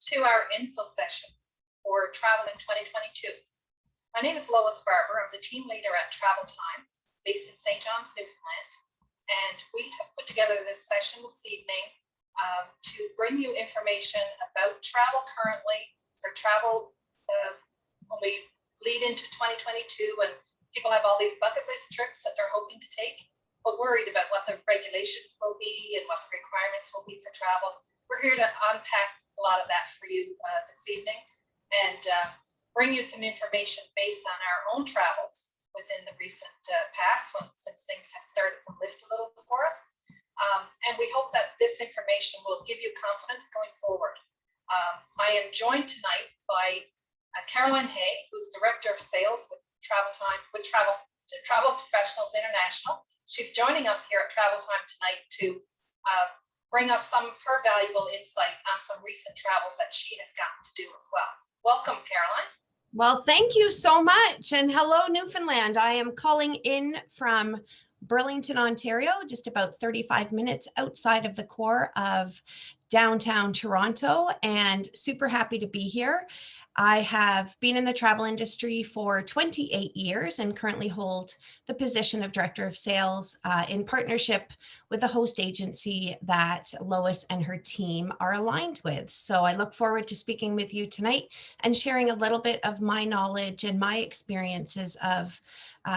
to our info session for travel in 2022. My name is Lois Barber. I'm the team leader at Travel Time, based in St. John's, Newfoundland. And we have put together this session this evening to bring you information about travel currently, for travel when we lead into 2022 and people have all these bucket list trips that they're hoping to take, but worried about what the regulations will be and what the requirements will be for travel. We're here to unpack a lot of that for you this evening and bring you some information based on our own travels within the recent past, since things have started to lift a little for us. And we hope that this information will give you confidence going forward. I am joined tonight by Caroline Hay, who's Director of Sales with Travel Professionals International. She's joining us here at Travel Time tonight to bring us some of her valuable insight on some recent travels that she has gotten to do as well. Welcome, Caroline. Well, thank you so much. And hello, Newfoundland. I am calling in from Burlington, Ontario, just about 35 minutes outside of the core of downtown Toronto, and super happy to be here. I have been in the travel industry for 28 years and currently hold the position of Director of Sales in partnership with a host agency that Lois and her team are aligned with. So I look forward to speaking with you tonight and sharing a little bit of my knowledge and my experiences of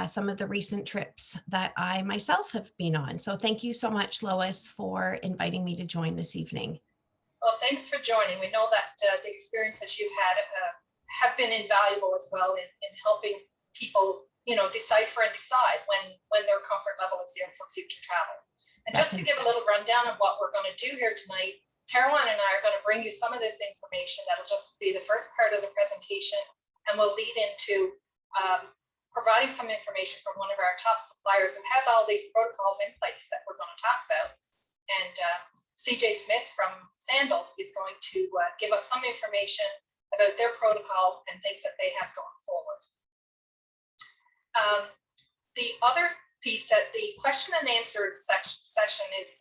some of the recent trips that I myself have been on. So thank you so much, Lois, for inviting me to join this evening. Well, thanks for joining. We know that the experiences you've had have been invaluable as well in helping people, decipher and decide when their comfort level is there for future travel. And just to give a little rundown of what we're going to do here tonight, Caroline and I are going to bring you some of this information. That'll just be the first part of the presentation, and we'll lead into providing some information from one of our top suppliers who has all these protocols in place that we're going to talk about. And CJ Smith from Sandals is going to give us some information about their protocols and things that they have going forward. The other piece, that the question and answer session is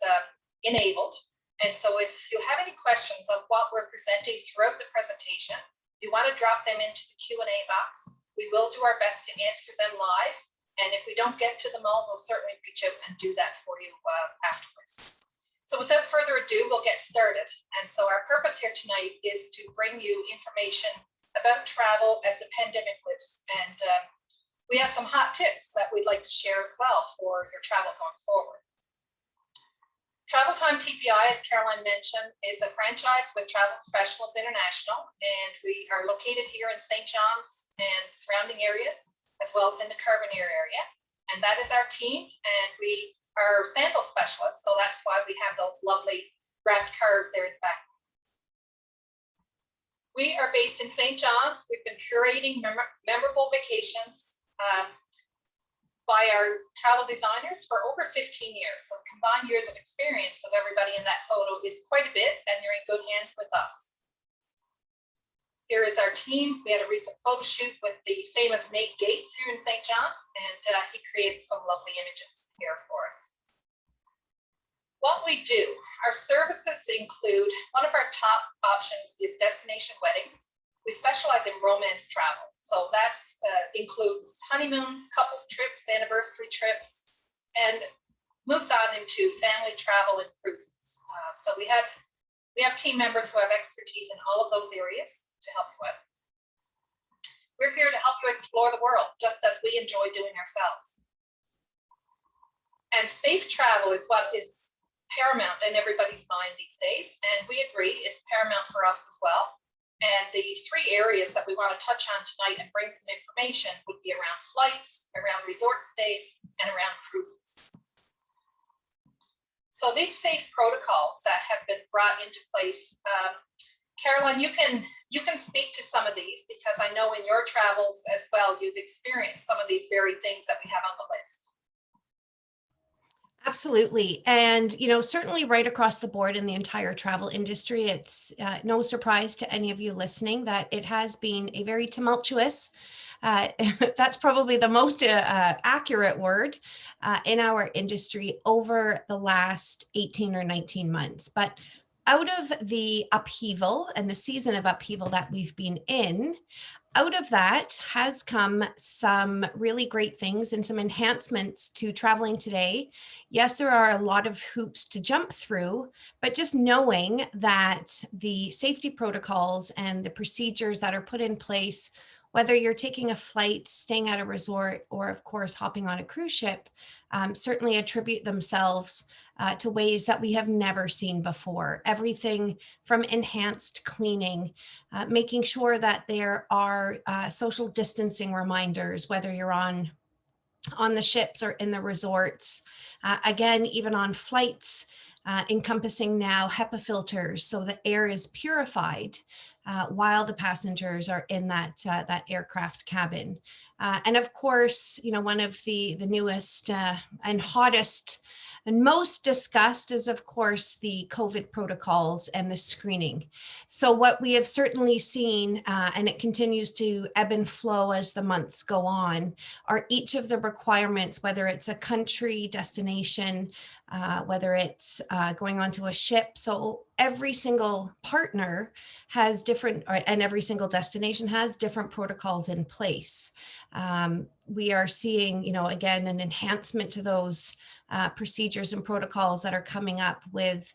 enabled. And so if you have any questions of what we're presenting throughout the presentation, you want to drop them into the Q&A box. We will do our best to answer them live. And if we don't get to them all, we'll certainly reach out and do that for you afterwards. So without further ado, we'll get started. And so our purpose here tonight is to bring you information about travel as the pandemic lifts. And we have some hot tips that we'd like to share as well for your travel going forward. Travel Time TPI, as Caroline mentioned, is a franchise with Travel Professionals International. And we are located here in St. John's and surrounding areas, as well as in the Carbonear area. And that is our team. And we are sandal specialists, so that's why we have those lovely wrapped cars there in the back. We are based in St. John's. We've been curating memorable vacations by our travel designers for over 15 years. So the combined years of experience of everybody in that photo is quite a bit, and you're in good hands with us. Here is our team. We had a recent photo shoot with the famous Nate Gates here in St. John's, and he created some lovely images here for us. What we do, our services include, one of our top options is destination weddings. We specialize in romance travel. So that includes honeymoons, couples trips, anniversary trips, and moves on into family travel and cruises. So we have team members who have expertise in all of those areas to help you out. We're here to help you explore the world, just as we enjoy doing ourselves. And safe travel is what is paramount in everybody's mind these days, and we agree it's paramount for us as well. And the three areas that we want to touch on tonight and bring some information would be around flights, around resort stays, and around cruises. So these safe protocols that have been brought into place, Caroline, you can speak to some of these, because I know in your travels as well, you've experienced some of these very things that we have on the list. Absolutely. And, certainly right across the board in the entire travel industry, it's no surprise to any of you listening that it has been a very tumultuous, that's probably the most accurate word in our industry over the last 18 or 19 months. But out of the upheaval and the season of upheaval that we've been in, out of that has come some really great things and some enhancements to traveling today. Yes, there are a lot of hoops to jump through, but just knowing that the safety protocols and the procedures that are put in place, whether you're taking a flight, staying at a resort, or of course hopping on a cruise ship, certainly attribute themselves to ways that we have never seen before. Everything from enhanced cleaning, making sure that there are social distancing reminders, whether you're on the ships or in the resorts. Again, even on flights, encompassing now HEPA filters so the air is purified while the passengers are in that aircraft cabin. And of course, one of the newest and hottest and most discussed is, of course, the COVID protocols and the screening. So what we have certainly seen, and it continues to ebb and flow as the months go on, are each of the requirements, whether it's a country destination, whether it's going onto a ship. So every single partner has different, and every single destination has different protocols in place. We are seeing, again, an enhancement to those procedures and protocols that are coming up with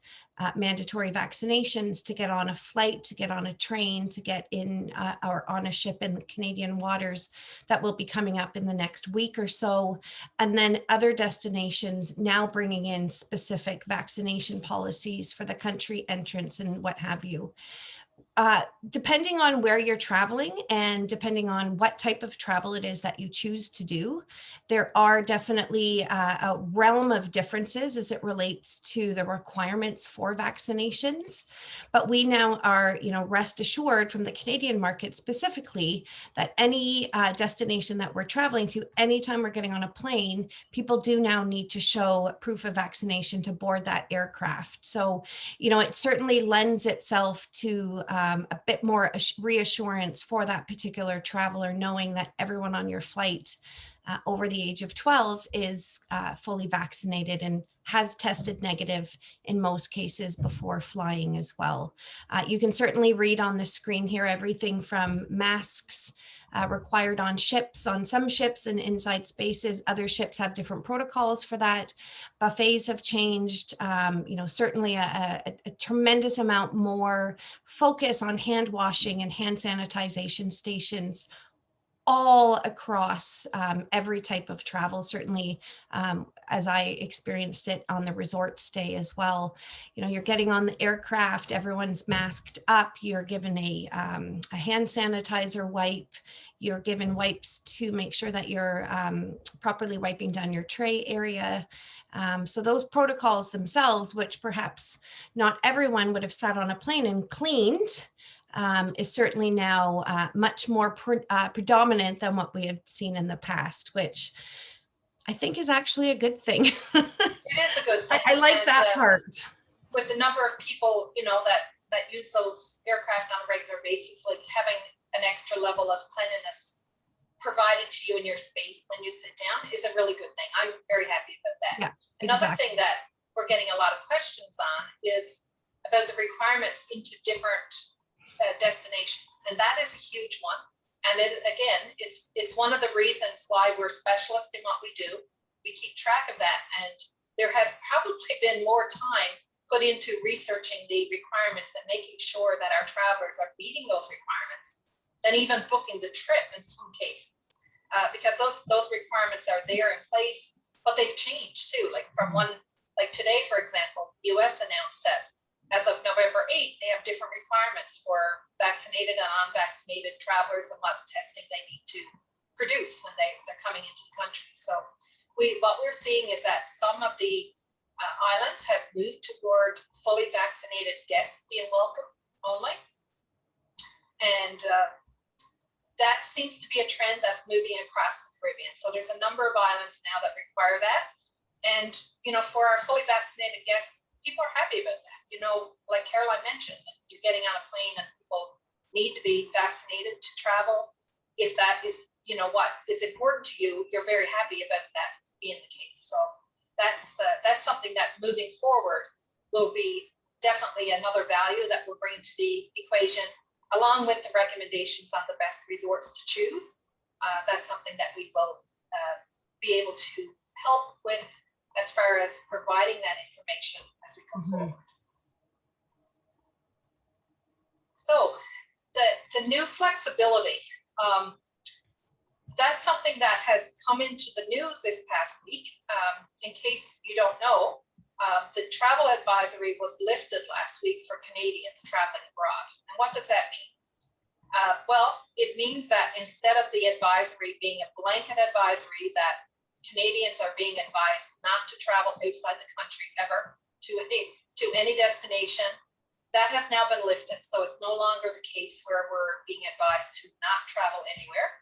mandatory vaccinations to get on a flight, to get on a train, to get in or on a ship in the Canadian waters. That will be coming up in the next week or so. And then other destinations now bringing in specific vaccination policies for the country entrance and what have you. Depending on where you're traveling and depending on what type of travel it is that you choose to do, there are definitely a realm of differences as it relates to the requirements for vaccinations. But we now are, rest assured from the Canadian market specifically that any destination that we're traveling to, anytime we're getting on a plane, people do now need to show proof of vaccination to board that aircraft. So, it certainly lends itself to a bit more reassurance for that particular traveler, knowing that everyone on your flight over the age of 12 is fully vaccinated and has tested negative in most cases before flying as well. You can certainly read on the screen here everything from masks required on ships, on some ships and inside spaces. Other ships have different protocols for that. Buffets have changed, certainly a tremendous amount more focus on hand washing and hand sanitization stations all across every type of travel, certainly as I experienced it on the resort stay as well. You're getting on the aircraft, everyone's masked up, you're given a hand sanitizer wipe, you're given wipes to make sure that you're properly wiping down your tray area. So those protocols themselves, which perhaps not everyone would have sat on a plane and cleaned, is certainly now much more predominant than what we had seen in the past, which I think is actually a good thing. It is a good thing. I like that part. With the number of people, that use those aircraft on a regular basis, like having an extra level of cleanliness provided to you in your space when you sit down is a really good thing. I'm very happy about that. Yeah, Another thing that we're getting a lot of questions on is about the requirements into different destinations, and that is a huge one. And it's one of the reasons why we're specialists in what we do. We keep track of that, and there has probably been more time put into researching the requirements and making sure that our travelers are meeting those requirements than even booking the trip in some cases, because those requirements are there in place, but they've changed too. Like like today, for example, the US announced that as of November 8th, they have different requirements for vaccinated and unvaccinated travelers and what testing they need to produce when they're coming into the country. So what we're seeing is that some of the islands have moved toward fully vaccinated guests being welcome only. And that seems to be a trend that's moving across the Caribbean. So there's a number of islands now that require that. And, for our fully vaccinated guests, people are happy about that. Like Caroline mentioned, you're getting on a plane and people need to be vaccinated to travel. If that is, what is important to you, you're very happy about that being the case. So that's something that moving forward will be definitely another value that we're bringing to the equation, along with the recommendations on the best resorts to choose. That's something that we will be able to help with as far as providing that information as we go forward. So the new flexibility, that's something that has come into the news this past week. In case you don't know, the travel advisory was lifted last week for Canadians traveling abroad. And what does that mean? Well, it means that instead of the advisory being a blanket advisory that Canadians are being advised not to travel outside the country ever to any destination, that has now been lifted. So it's no longer the case where we're being advised to not travel anywhere.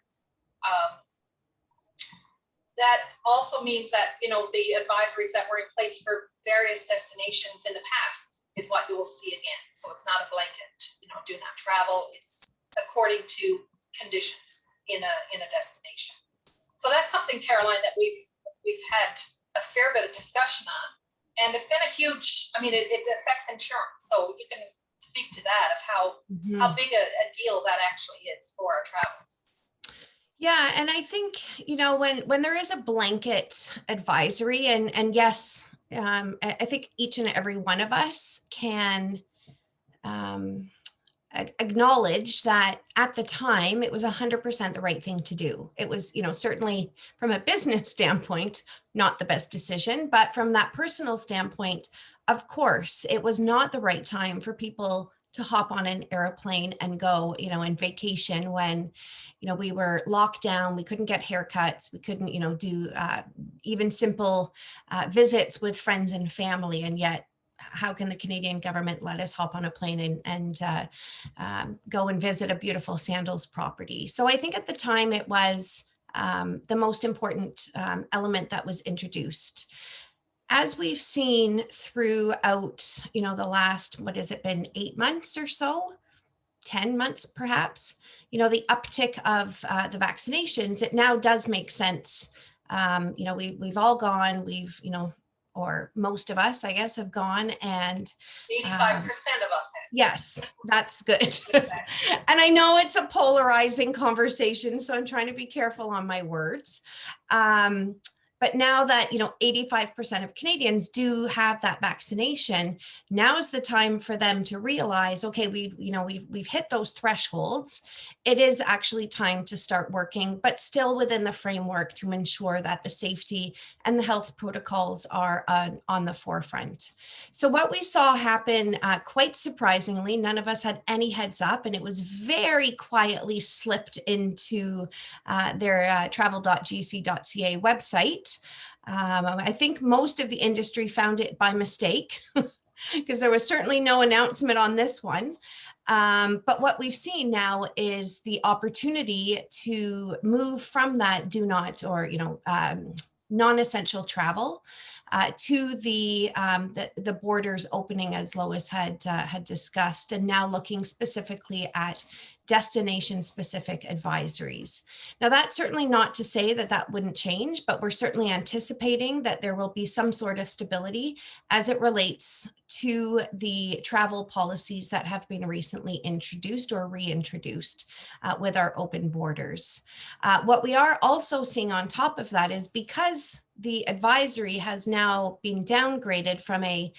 That also means that, you know, the advisories that were in place for various destinations in the past is what you will see again. So it's not a blanket, you know, do not travel. It's according to conditions in a destination. So that's something, Caroline, that we've had a fair bit of discussion on, and it's been a huge. I mean, it affects insurance, so you can speak to that of how big a deal that actually is for our travelers. Yeah, and I think, you know, when there is a blanket advisory, and yes, I think each and every one of us can acknowledge that at the time it was 100% the right thing to do. It was, you know, certainly from a business standpoint, not the best decision, but from that personal standpoint, of course, it was not the right time for people to hop on an airplane and go, you know, in vacation when, you know, we were locked down, we couldn't get haircuts, we couldn't, you know, do even simple visits with friends and family. And yet, how can the Canadian government let us hop on a plane and go and visit a beautiful sandals property? So I think at the time it was the most important element that was introduced. As we've seen throughout, you know, the last, what has it been, 8 months or so, 10 months perhaps, you know, the uptick of the vaccinations, it now does make sense. You know, we've all gone, you know, or most of us, I guess, have gone, and 85% of us have. Yes, that's good. And I know it's a polarizing conversation, so I'm trying to be careful on my words. But now that, you know, 85% of Canadians do have that vaccination, now is the time for them to realize, okay, we've hit those thresholds. It is actually time to start working, but still within the framework to ensure that the safety and the health protocols are on the forefront. So what we saw happen, quite surprisingly, none of us had any heads up, and it was very quietly slipped into their travel.gc.ca website. I think most of the industry found it by mistake because there was certainly no announcement on this one. But what we've seen now is the opportunity to move from that do not, or, you know, non-essential travel to the borders opening, as Lois had discussed, and now looking specifically at destination-specific advisories. Now, that's certainly not to say that that wouldn't change, but we're certainly anticipating that there will be some sort of stability as it relates to the travel policies that have been recently introduced or reintroduced with our open borders. What we are also seeing on top of that is, because the advisory has now been downgraded from a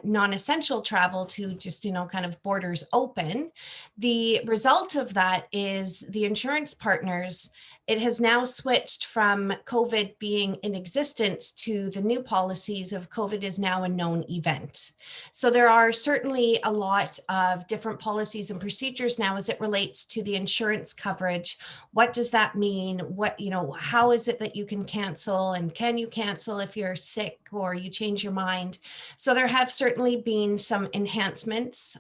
non-essential travel to just, you know, kind of borders open, the result of that is the insurance partners, it has now switched from COVID being in existence to the new policies of COVID is now a known event. So there are certainly a lot of different policies and procedures now as it relates to the insurance coverage. What does that mean? What, you know, how is it that you can cancel, and can you cancel if you're sick or you change your mind? So there have certainly been some enhancements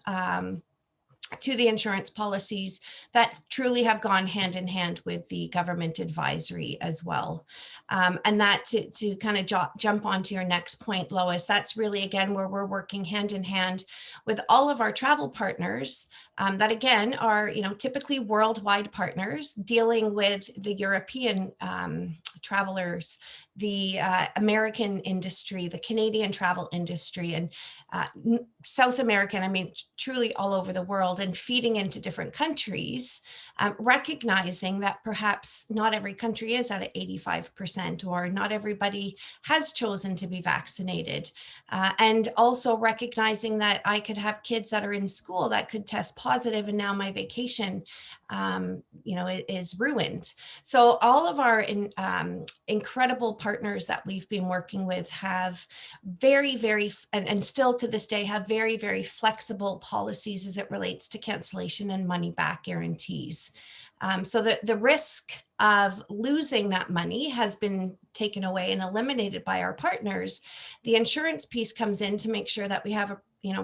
to the insurance policies that truly have gone hand in hand with the government advisory as well. And that to kind of jump onto your next point, Lois, that's really, again, where we're working hand in hand with all of our travel partners that, again, are, you know, typically worldwide partners dealing with the European travelers the American industry, the Canadian travel industry, and South American, I mean, truly all over the world, and feeding into different countries, recognizing that perhaps not every country is at 85%, or not everybody has chosen to be vaccinated. And also recognizing that I could have kids that are in school that could test positive, and now my vacation is ruined. So all of our incredible partners that we've been working with have very, and still to this day have very flexible policies as it relates to cancellation and money back guarantees. So the risk of losing that money has been taken away and eliminated by our partners. The insurance piece comes in to make sure that we have a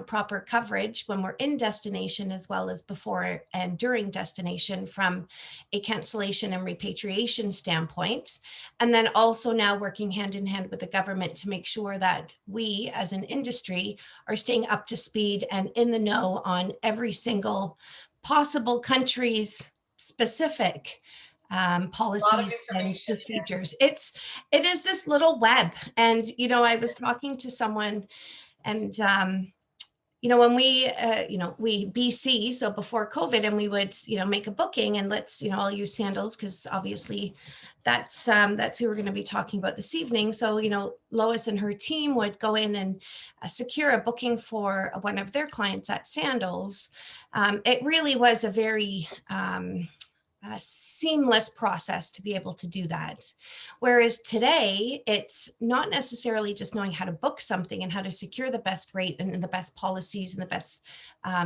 proper coverage when we're in destination, as well as before and during destination, from a cancellation and repatriation standpoint. And then also now working hand in hand with the government to make sure that we as an industry are staying up to speed and in the know on every single possible country's specific policies and procedures. It is this little web. And, I was talking to someone, and when we BC, so before COVID, and we would, make a booking, and let's, I'll use Sandals because obviously that's who we're going to be talking about this evening. So, Lois and her team would go in and secure a booking for one of their clients at Sandals. It really was a very seamless process to be able to do that. Whereas today, it's not necessarily just knowing how to book something and how to secure the best rate and the best policies and the best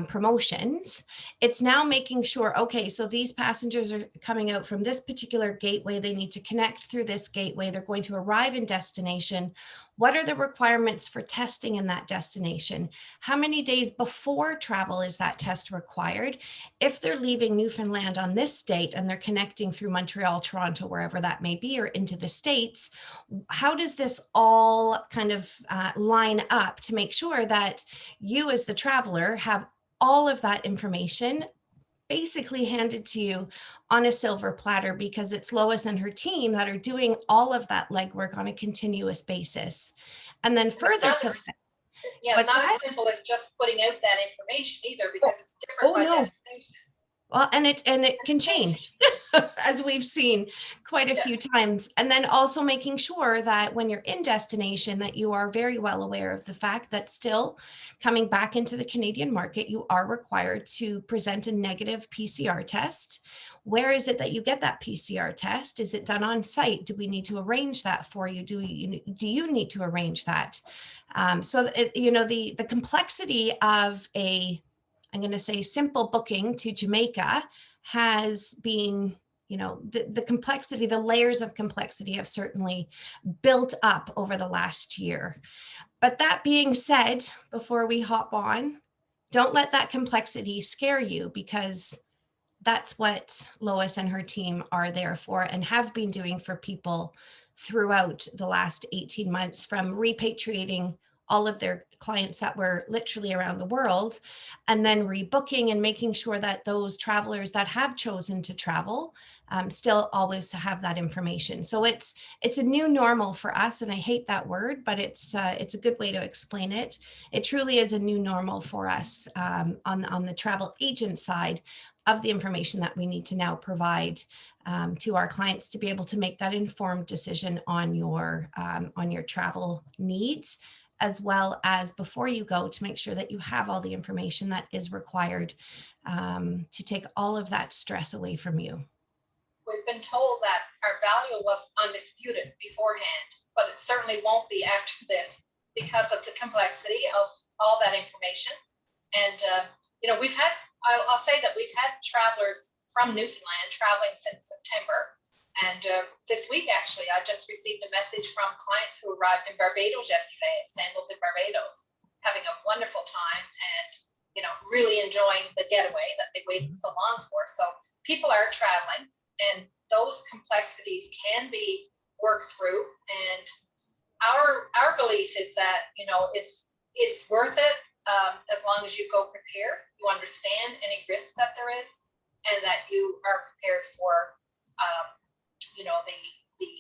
promotions. It's now making sure, okay, so these passengers are coming out from this particular gateway. They need to connect through this gateway. They're going to arrive in destination. What are the requirements for testing in that destination? How many days before travel is that test required? If they're leaving Newfoundland on this date and they're connecting through Montreal, Toronto, wherever that may be, or into the States, how does this all kind of line up to make sure that you as the traveler have all of that information basically handed to you on a silver platter, because it's Lois and her team that are doing all of that legwork on a continuous basis. And then further to that, it's not as simple as just putting out that information either, because it's different by destination. Well, and it can change, as we've seen quite a few times. And then also making sure that when you're in destination, that you are very well aware of the fact that still coming back into the Canadian market, you are required to present a negative PCR test. Where is it that you get that PCR test? Is it done on site? Do we need to arrange that for you? Do you need to arrange that? The complexity of I'm going to say simple booking to Jamaica has been, the complexity, the layers of complexity have certainly built up over the last year. But that being said, before we hop on, don't let that complexity scare you, because that's what Lois and her team are there for and have been doing for people throughout the last 18 months, from repatriating all of their clients that were literally around the world, and then rebooking and making sure that those travelers that have chosen to travel still always have that information. So it's a new normal for us, and I hate that word, but it's a good way to explain it. It truly is a new normal for us on the travel agent side of the information that we need to now provide to our clients to be able to make that informed decision on your travel needs, as well as before you go, to make sure that you have all the information that is required to take all of that stress away from you. We've been told that our value was undisputed beforehand, but it certainly won't be after this, because of the complexity of all that information. And, I'll say that we've had travelers from Newfoundland traveling since September. And this week, actually, I just received a message from clients who arrived in Barbados yesterday, at Sandals in Barbados, having a wonderful time and, really enjoying the getaway that they waited so long for. So people are traveling, and those complexities can be worked through. And our belief is that, it's worth it as long as you go prepared, you understand any risk that there is, and that you are prepared for the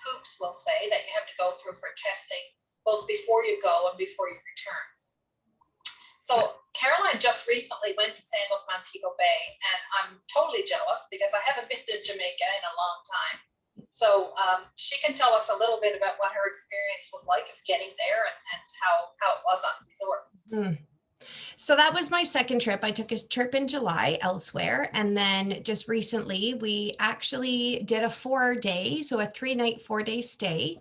hoops, we'll say, that you have to go through for testing, both before you go and before you return. So Caroline just recently went to Sandals Montego Bay, and I'm totally jealous because I haven't been to Jamaica in a long time. So she can tell us a little bit about what her experience was like of getting there and how it was on the resort. Mm. So that was my second trip. I took a trip in July elsewhere. And then just recently, we actually did a 4-day, so a 3-night, 4-day stay.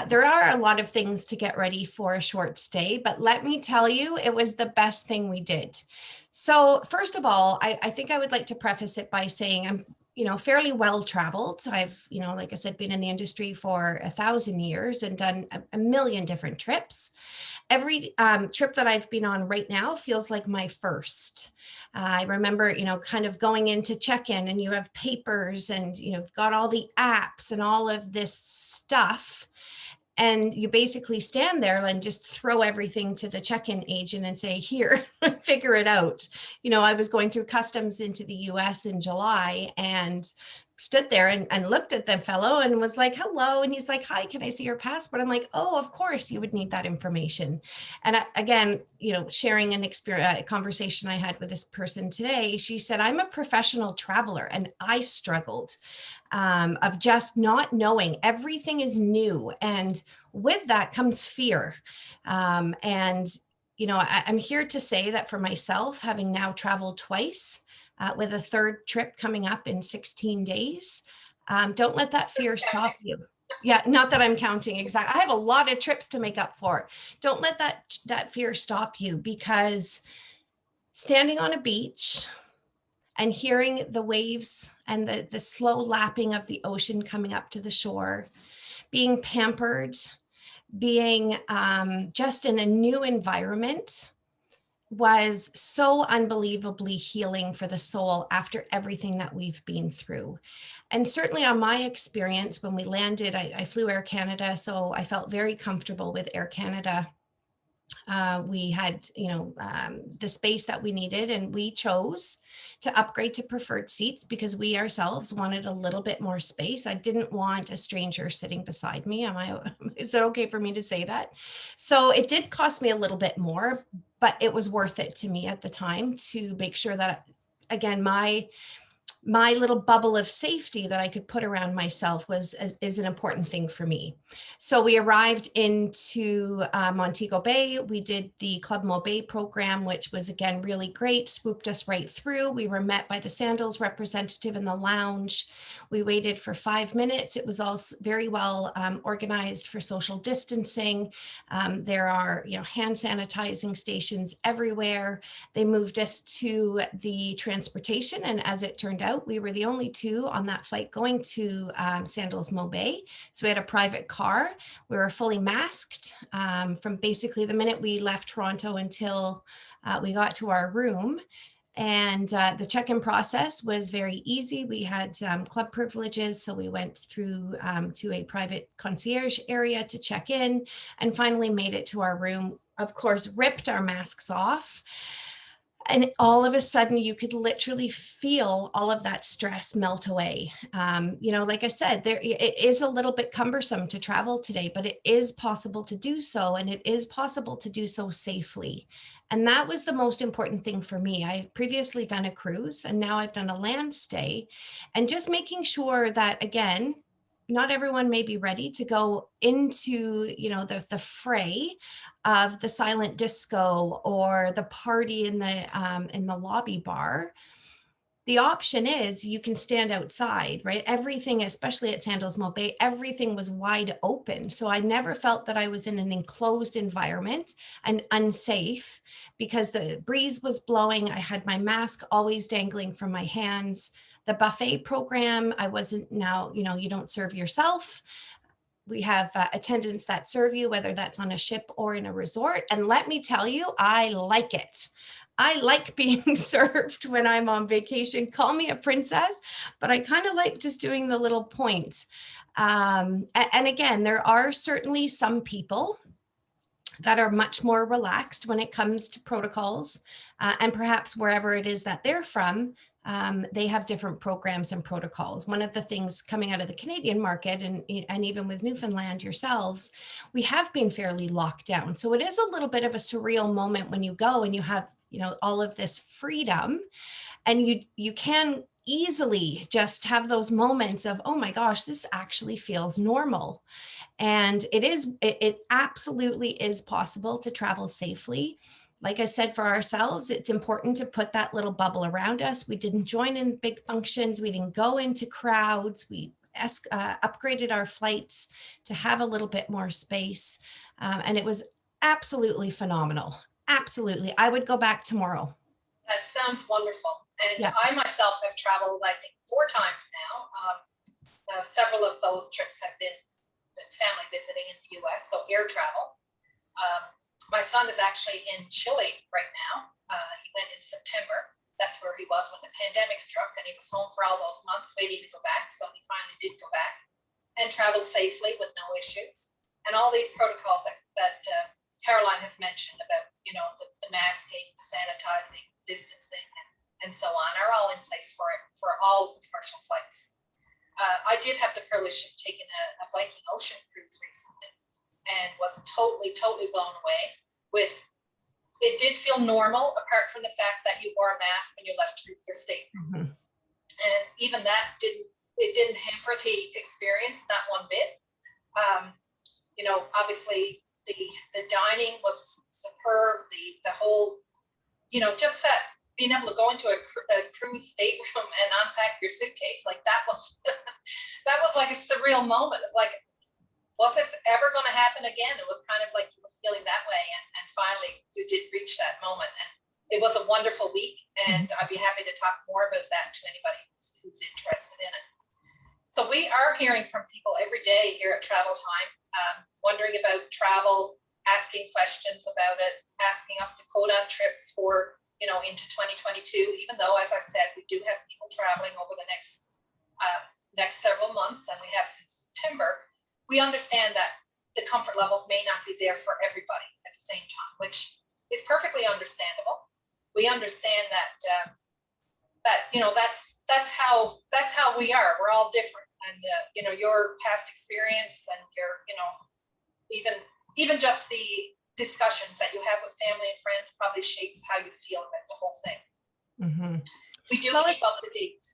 There are a lot of things to get ready for a short stay, but let me tell you, it was the best thing we did. So first of all, I think I would like to preface it by saying I'm fairly well traveled. I've, like I said, been in the industry for 1,000 years and done a million different trips. Every trip that I've been on right now feels like my first. I remember, kind of going into check-in and you have papers and, you've got all the apps and all of this stuff. And you basically stand there and just throw everything to the check-in agent and say, here, figure it out. I was going through customs into the US in July and stood there and looked at the fellow and was like, hello. And he's like, hi, can I see your passport? I'm like, oh, of course you would need that information. And again, sharing an experience, a conversation I had with this person today, she said, I'm a professional traveler and I struggled of just not knowing. Everything is new. And with that comes fear. I'm here to say that for myself, having now traveled twice, with a third trip coming up in 16 days. Don't let that fear stop you. Yeah, not that I'm counting exactly. I have a lot of trips to make up for. Don't let that fear stop you, because standing on a beach and hearing the waves and the slow lapping of the ocean coming up to the shore, being pampered, being just in a new environment, was so unbelievably healing for the soul after everything that we've been through. And certainly on my experience, when we landed, I flew Air Canada, so I felt very comfortable with Air Canada. We had, the space that we needed, and we chose to upgrade to preferred seats because we ourselves wanted a little bit more space. I didn't want a stranger sitting beside me. Is it okay for me to say that? So it did cost me a little bit more, but it was worth it to me at the time to make sure that, again, my little bubble of safety that I could put around myself is an important thing for me. So we arrived into Montego Bay. We did the Club Mobe program, which was, again, really great, swooped us right through. We were met by the Sandals representative in the lounge. We waited for 5 minutes. It was all very well organized for social distancing. There are, hand sanitizing stations everywhere. They moved us to the transportation, and as it turned out, we were the only two on that flight going to Sandals Mobe. So we had a private car. We were fully masked from basically the minute we left Toronto until we got to our room. And the check-in process was very easy. We had club privileges, so we went through to a private concierge area to check in, and finally made it to our room. Of course, ripped our masks off. And all of a sudden, you could literally feel all of that stress melt away. Like I said, it is a little bit cumbersome to travel today, but it is possible to do so, and it is possible to do so safely. And that was the most important thing for me. I had previously done a cruise, and now I've done a land stay, and just making sure that, again, not everyone may be ready to go into, the fray of the silent disco or the party in the lobby bar. The option is you can stand outside, right? Everything, especially at Sandals Mobe, everything was wide open. So I never felt that I was in an enclosed environment and unsafe because the breeze was blowing. I had my mask always dangling from my hands. The buffet program, I wasn't now, you don't serve yourself. We have attendants that serve you, whether that's on a ship or in a resort. And let me tell you, I like it. I like being served when I'm on vacation. Call me a princess, but I kind of like just doing the little points. And again, there are certainly some people that are much more relaxed when it comes to protocols, and perhaps wherever it is that they're from, they have different programs and protocols. One of the things coming out of the Canadian market and even with Newfoundland yourselves, we have been fairly locked down. So it is a little bit of a surreal moment when you go and you have, all of this freedom, and you can easily just have those moments of, oh my gosh, this actually feels normal. And it absolutely is possible to travel safely. Like I said, for ourselves, it's important to put that little bubble around us. We didn't join in big functions. We didn't go into crowds. We upgraded our flights to have a little bit more space. And it was absolutely phenomenal. Absolutely. I would go back tomorrow. That sounds wonderful. And Yeah. I myself have traveled, I think, 4 times now. Several of those trips have been family visiting in the US, so air travel. My son is actually in Chile right now. He went in September. That's where he was when the pandemic struck, and he was home for all those months waiting to go back. So he finally did go back and traveled safely with no issues. And all these protocols that Caroline has mentioned about, the masking, the sanitizing, the distancing, and so on are all in place for all the commercial flights. I did have the privilege of taking a Viking Ocean cruise recently, and was totally blown away with. It did feel normal, apart from the fact that you wore a mask when you left your state. Mm-hmm. And even that didn't hamper the experience, not one bit. Obviously the dining was superb. The whole, just that being able to go into a cruise stateroom and unpack your suitcase, like that was that was like a surreal moment. It's like, was this ever going to happen again? It was kind of like you were feeling that way, and finally you did reach that moment, and it was a wonderful week. And I'd be happy to talk more about that to anybody who's interested in it. So we are hearing from people every day here at Travel Time, wondering about travel, asking questions about it, asking us to quote on trips for into 2022. Even though, as I said, we do have people traveling over the next several months, and we have since September. We understand that the comfort levels may not be there for everybody at the same time, which is perfectly understandable. We understand that that's how we are. We're all different, and your past experience and your even just the discussions that you have with family and friends probably shapes how you feel about the whole thing. Mm-hmm. We do keep up to date.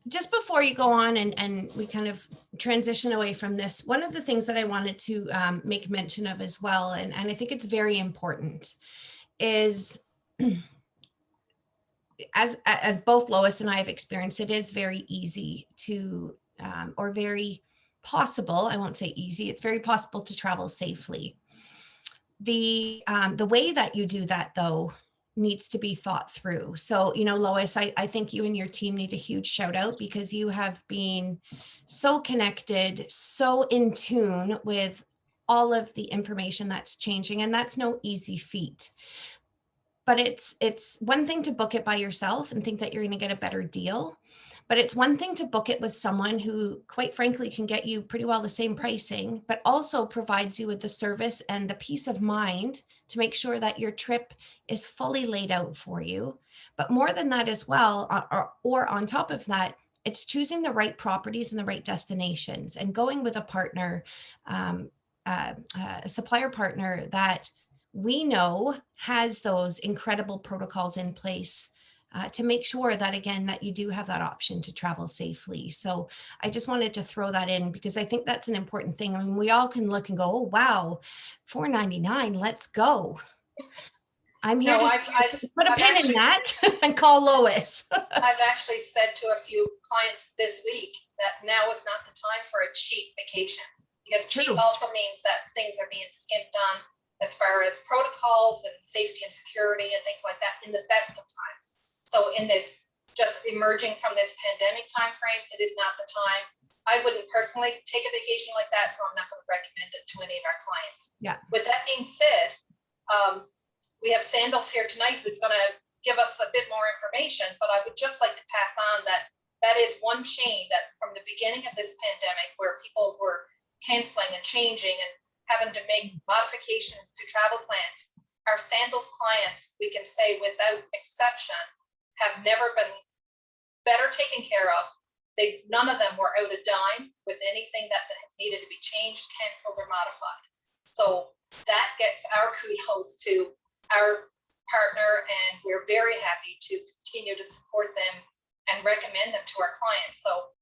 Just before you go on and we kind of transition away from this, one of the things that I wanted to make mention of as well, and I think it's very important, is as both Lois and I have experienced, it is very easy to, or very possible, I won't say easy, it's very possible to travel safely. The way that you do that, though, needs to be thought through. So, Lois, I think you and your team need a huge shout out, because you have been so connected, so in tune with all of the information that's changing, and that's no easy feat. But it's one thing to book it by yourself and think that you're going to get a better deal. But it's one thing to book it with someone who, quite frankly, can get you pretty well the same pricing, but also provides you with the service and the peace of mind to make sure that your trip is fully laid out for you. But more than that as well, or on top of that, it's choosing the right properties and the right destinations, and going with a partner, a supplier partner that we know has those incredible protocols in place to make sure that, again, that you do have that option to travel safely. So I just wanted to throw that in, because I think that's an important thing. I mean, we all can look and go, oh, wow, $4.99, let's go. I'm here to put a pin in that and call Lois. I've actually said to a few clients this week that now is not the time for a cheap vacation, because cheap also means that things are being skimped on as far as protocols and safety and security and things like that in the best of times. So in this just emerging from this pandemic time frame, it is not the time. I wouldn't personally take a vacation like that, so I'm not going to recommend it to any of our clients. Yeah. With that being said, we have Sandals here tonight who's going to give us a bit more information, but I would just like to pass on that is one chain that from the beginning of this pandemic, where people were canceling and changing and having to make modifications to travel plans, our Sandals clients, we can say without exception, have never been better taken care of. None of them were out a dime with anything that needed to be changed, canceled, or modified. So that gets our kudos to our partner, and we're very happy to continue to support them and recommend them to our clients. So